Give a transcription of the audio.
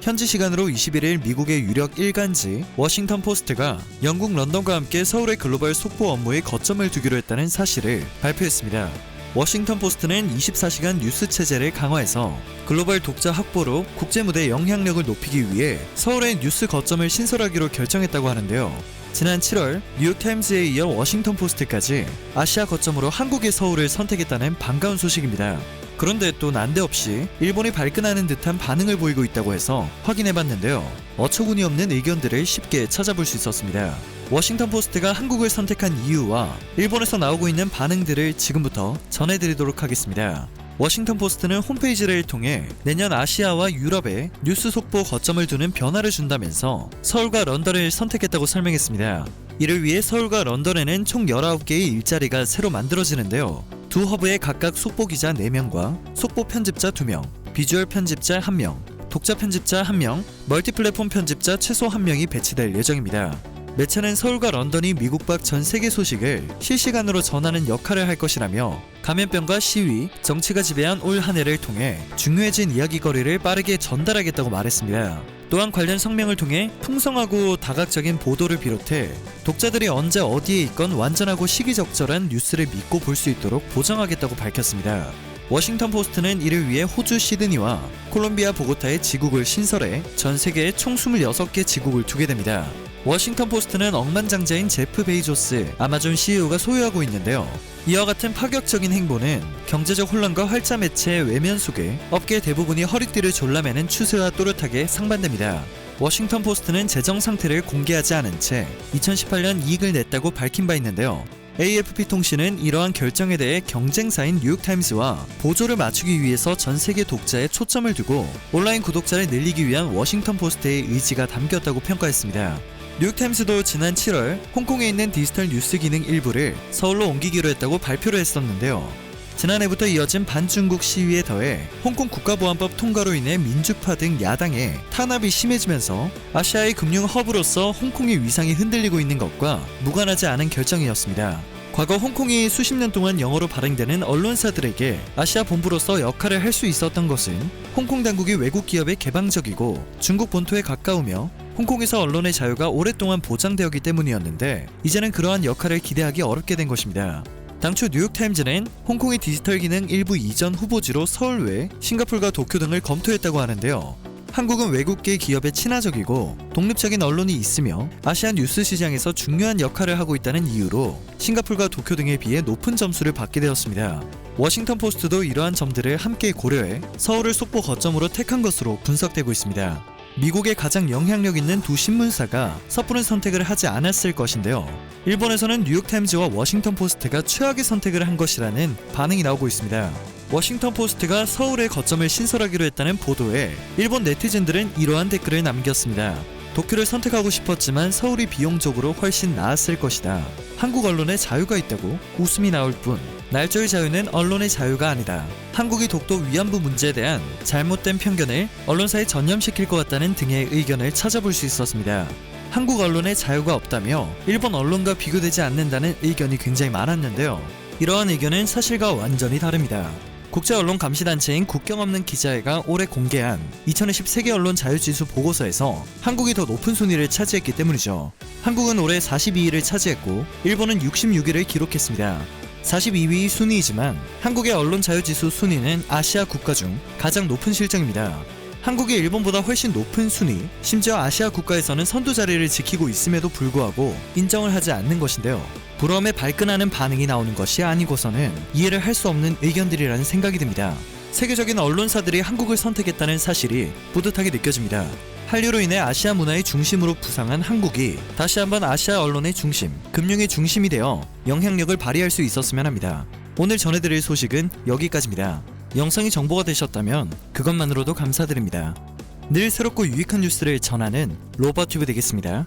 현지 시간으로 21일 미국의 유력 일간지 워싱턴 포스트가 영국 런던과 함께 서울의 글로벌 속보 업무에 거점을 두기로 했다는 사실을 발표했습니다. 워싱턴 포스트는 24시간 뉴스 체제를 강화해서 글로벌 독자 확보로 국제 무대 영향력을 높이기 위해 서울의 뉴스 거점을 신설하기로 결정했다고 하는데요. 지난 7월 뉴욕타임즈에 이어 워싱턴 포스트까지 아시아 거점으로 한국의 서울을 선택했다는 반가운 소식입니다. 그런데 또 난데없이 일본이 발끈하는 듯한 반응을 보이고 있다고 해서 확인해봤는데요. 어처구니 없는 의견들을 쉽게 찾아볼 수 있었습니다. 워싱턴 포스트가 한국을 선택한 이유와 일본에서 나오고 있는 반응들을 지금부터 전해드리도록 하겠습니다. 워싱턴 포스트는 홈페이지를 통해 내년 아시아와 유럽에 뉴스 속보 거점을 두는 변화를 준다면서 서울과 런던을 선택했다고 설명했습니다. 이를 위해 서울과 런던에는 총 19개의 일자리가 새로 만들어지는데요. 두 허브에 각각 속보 기자 4명과 속보 편집자 2명, 비주얼 편집자 1명, 독자 편집자 1명, 멀티플랫폼 편집자 최소 1명이 배치될 예정입니다. 매체는 서울과 런던이 미국 밖 전 세계 소식을 실시간으로 전하는 역할을 할 것이라며 감염병과 시위, 정치가 지배한 올 한 해를 통해 중요해진 이야기거리를 빠르게 전달하겠다고 말했습니다. 또한 관련 성명을 통해 풍성하고 다각적인 보도를 비롯해 독자들이 언제 어디에 있건 완전하고 시기적절한 뉴스를 믿고 볼 수 있도록 보장하겠다고 밝혔습니다. 워싱턴 포스트는 이를 위해 호주 시드니와 콜롬비아 보고타에 지국을 신설해 전 세계에 총 26개 지국을 두게 됩니다. 워싱턴 포스트는 억만장자인 제프 베이조스 아마존 CEO가 소유하고 있는데요. 이와 같은 파격적인 행보는 경제적 혼란과 활자 매체의 외면 속에 업계 대부분이 허리띠를 졸라매는 추세와 또렷하게 상반됩니다. 워싱턴 포스트는 재정 상태를 공개하지 않은 채 2018년 이익을 냈다고 밝힌 바 있는데요. AFP 통신은 이러한 결정에 대해 경쟁사인 뉴욕타임스와 보조를 맞추기 위해서 전 세계 독자에 초점을 두고 온라인 구독자를 늘리기 위한 워싱턴 포스트의 의지가 담겼다고 평가했습니다. 뉴욕타임스도 지난 7월 홍콩에 있는 디지털 뉴스 기능 일부를 서울로 옮기기로 했다고 발표를 했었는데요. 지난해부터 이어진 반중국 시위에 더해 홍콩 국가보안법 통과로 인해 민주파 등 야당의 탄압이 심해지면서 아시아의 금융 허브로서 홍콩의 위상이 흔들리고 있는 것과 무관하지 않은 결정이었습니다. 과거 홍콩이 수십 년 동안 영어로 발행되는 언론사들에게 아시아 본부로서 역할을 할 수 있었던 것은 홍콩 당국이 외국 기업에 개방적이고 중국 본토에 가까우며 홍콩에서 언론의 자유가 오랫동안 보장되었기 때문이었는데 이제는 그러한 역할을 기대하기 어렵게 된 것입니다. 당초 뉴욕타임즈는 홍콩의 디지털 기능 일부 이전 후보지로 서울 외 싱가포르와 도쿄 등을 검토했다고 하는데요. 한국은 외국계 기업에 친화적이고 독립적인 언론이 있으며 아시아 뉴스 시장에서 중요한 역할을 하고 있다는 이유로 싱가포르와 도쿄 등에 비해 높은 점수를 받게 되었습니다. 워싱턴 포스트도 이러한 점들을 함께 고려해 서울을 속보 거점으로 택한 것으로 분석되고 있습니다. 미국의 가장 영향력 있는 두 신문사가 섣부른 선택을 하지 않았을 것인데요. 일본에서는 뉴욕타임즈와 워싱턴 포스트가 최악의 선택을 한 것이라는 반응이 나오고 있습니다. 워싱턴 포스트가 서울의 거점을 신설하기로 했다는 보도에 일본 네티즌들은 이러한 댓글을 남겼습니다. 도쿄를 선택하고 싶었지만 서울이 비용적으로 훨씬 나았을 것이다. 한국 언론에 자유가 있다고 웃음이 나올 뿐 날조의 자유는 언론의 자유가 아니다. 한국이 독도 위안부 문제에 대한 잘못된 편견을 언론사에 전염시킬 것 같다는 등의 의견을 찾아볼 수 있었습니다. 한국 언론에 자유가 없다며 일본 언론과 비교되지 않는다는 의견이 굉장히 많았는데요. 이러한 의견은 사실과 완전히 다릅니다. 국제언론감시단체인 국경없는 기자회가 올해 공개한 2020 세계언론 자유지수 보고서에서 한국이 더 높은 순위를 차지했기 때문이죠. 한국은 올해 42위를 차지했고 일본은 66위를 기록했습니다. 42위 순위이지만 한국의 언론 자유지수 순위는 아시아 국가 중 가장 높은 실정입니다. 한국이 일본보다 훨씬 높은 순위, 심지어 아시아 국가에서는 선두 자리를 지키고 있음에도 불구하고 인정을 하지 않는 것인데요. 부러움에 발끈하는 반응이 나오는 것이 아니고서는 이해를 할 수 없는 의견들이라는 생각이 듭니다. 세계적인 언론사들이 한국을 선택했다는 사실이 뿌듯하게 느껴집니다. 한류로 인해 아시아 문화의 중심으로 부상한 한국이 다시 한번 아시아 언론의 중심, 금융의 중심이 되어 영향력을 발휘할 수 있었으면 합니다. 오늘 전해드릴 소식은 여기까지입니다. 영상이 정보가 되셨다면 그것만으로도 감사드립니다. 늘 새롭고 유익한 뉴스를 전하는 로버튜브 되겠습니다.